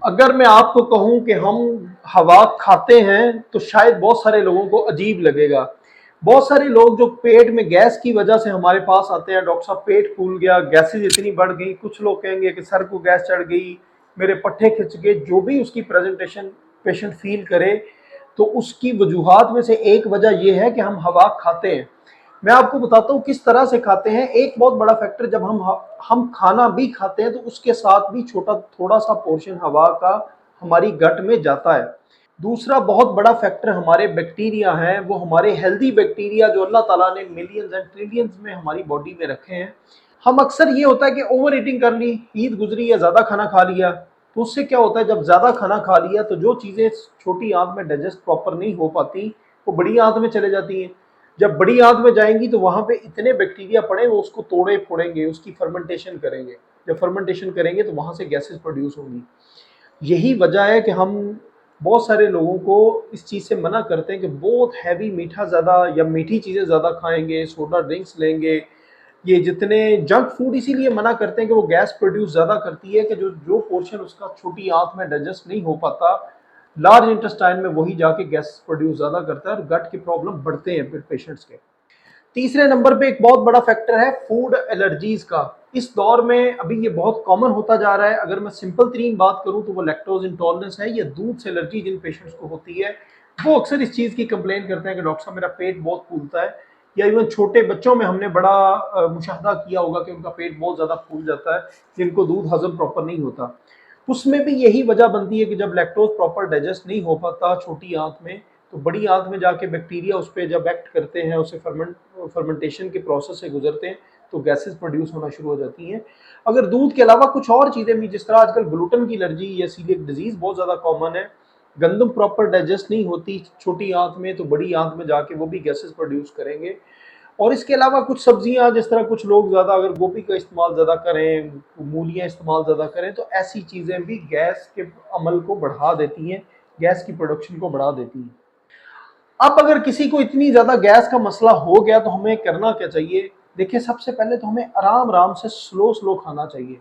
اگر میں آپ کو کہوں کہ ہم ہوا کھاتے ہیں تو شاید بہت سارے لوگوں کو عجیب لگے گا۔ بہت سارے لوگ جو پیٹ میں گیس کی وجہ سے ہمارے پاس آتے ہیں، ڈاکٹر صاحب پیٹ پھول گیا، گیسز اتنی بڑھ گئی، کچھ لوگ کہیں گے کہ سر کو گیس چڑھ گئی، میرے پٹھے کھچ گئے، جو بھی اس کی پریزنٹیشن پیشنٹ فیل کرے، تو اس کی وجوہات میں سے ایک وجہ یہ ہے کہ ہم ہوا کھاتے ہیں۔ میں آپ کو بتاتا ہوں کس طرح سے کھاتے ہیں۔ ایک بہت بڑا فیکٹر، جب ہم کھانا بھی کھاتے ہیں تو اس کے ساتھ بھی تھوڑا سا پورشن ہوا کا ہماری گٹ میں جاتا ہے۔ دوسرا بہت بڑا فیکٹر ہمارے بیکٹیریا ہیں، وہ ہمارے ہیلدی بیکٹیریا جو اللہ تعالیٰ نے ملینز اینڈ ٹریلینز میں ہماری باڈی میں رکھے ہیں۔ ہم اکثر یہ ہوتا ہے کہ اوور ایٹنگ کر لی، عید گزری یا زیادہ کھانا کھا لیا، تو اس سے کیا ہوتا ہے، جب زیادہ کھانا کھا لیا تو جو چیزیں چھوٹی آنت میں ڈائجسٹ پراپر نہیں ہو پاتی وہ بڑی آنت میں چلے جاتی ہیں۔ جب بڑی آنت میں جائیں گی تو وہاں پہ اتنے بیکٹیریا پڑے، وہ اس کو توڑے پھوڑیں گے، اس کی فرمنٹیشن کریں گے۔ جب فرمنٹیشن کریں گے تو وہاں سے گیسز پروڈیوس ہوں گی۔ یہی وجہ ہے کہ ہم بہت سارے لوگوں کو اس چیز سے منع کرتے ہیں کہ بہت ہیوی میٹھا زیادہ یا میٹھی چیزیں زیادہ کھائیں گے، سوڈا ڈرنکس لیں گے، یہ جتنے جنک فوڈ اسی لیے منع کرتے ہیں کہ وہ گیس پروڈیوس زیادہ کرتی ہے، کہ جو پورشن اس کا چھوٹی آنت میں ڈائجسٹ نہیں ہو پاتا، لارج انٹسٹائن میں وہی جا کے گیس پروڈیوس زیادہ کرتا ہے اور گٹ کے پرابلم بڑھتے ہیں پھر پیشنٹس کے۔ تیسرے نمبر پہ ایک بہت بڑا فیکٹر ہے فوڈ الرجیز کا۔ اس دور میں ابھی یہ بہت کامن ہوتا جا رہا ہے۔ اگر میں سمپل ترین بات کروں تو وہ لیکٹوز انٹالرنس ہے، یا دودھ سے الرجی جن پیشنٹس کو ہوتی ہے، وہ اکثر اس چیز کی کمپلین کرتے ہیں کہ ڈاکٹر صاحب میرا پیٹ بہت پھولتا ہے، یا ایون چھوٹے بچوں میں ہم نے بڑا مشاہدہ کیا ہوگا کہ ان کا پیٹ بہت زیادہ پھول جاتا ہے جن کو دودھ ہضم پراپر نہیں ہوتا۔ اس میں بھی یہی وجہ بنتی ہے کہ جب لیکٹوز پراپر ڈائجسٹ نہیں ہو پاتا چھوٹی آنت میں، تو بڑی آنت میں جا کے بیکٹیریا اس پہ جب ایکٹ کرتے ہیں، اسے فرمنٹیشن کے پروسیس سے گزرتے ہیں تو گیسز پروڈیوس ہونا شروع ہو جاتی ہیں۔ اگر دودھ کے علاوہ کچھ اور چیزیں بھی، جس طرح آج کل گلوٹن کی الرجی یا سیلیک ڈیزیز بہت زیادہ کامن ہے، گندم پراپر ڈائجسٹ نہیں ہوتی چھوٹی آنت میں تو بڑی آنت میں جا کے وہ بھی گیسز پروڈیوس کریں گے۔ اور اس کے علاوہ کچھ سبزیاں، جس طرح کچھ لوگ زیادہ اگر گوبھی کا استعمال زیادہ کریں، مولیاں استعمال زیادہ کریں، تو ایسی چیزیں بھی گیس کے عمل کو بڑھا دیتی ہیں، گیس کی پروڈکشن کو بڑھا دیتی ہیں۔ اب اگر کسی کو اتنی زیادہ گیس کا مسئلہ ہو گیا تو ہمیں کرنا کیا چاہیے؟ دیکھیں، سب سے پہلے تو ہمیں آرام آرام سے سلو کھانا چاہیے۔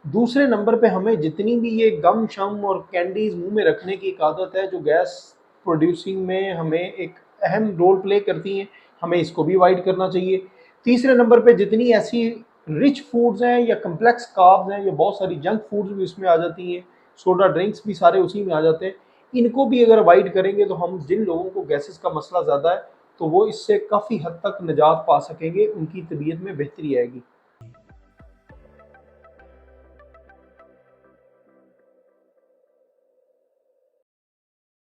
دوسرے نمبر پہ ہمیں جتنی بھی یہ گم شم اور کینڈیز منہ میں رکھنے کی ایک عادت ہے جو گیس پروڈیوسنگ میں ہمیں ایک اہم رول پلے کرتی ہیں، ہمیں اس کو بھی اوائڈ کرنا چاہیے۔ تیسرے نمبر پہ جتنی ایسی رچ فوڈز ہیں یا کمپلیکس کاربز ہیں، یا بہت ساری جنک فوڈز بھی اس میں آ جاتی ہیں، سوڈا ڈرنکس بھی سارے اسی میں آ جاتے ہیں، ان کو بھی اگر اوائڈ کریں گے تو ہم جن لوگوں کو گیسز کا مسئلہ زیادہ ہے تو وہ اس سے کافی حد تک نجات پا سکیں گے، ان کی طبیعت میں بہتری آئے گی۔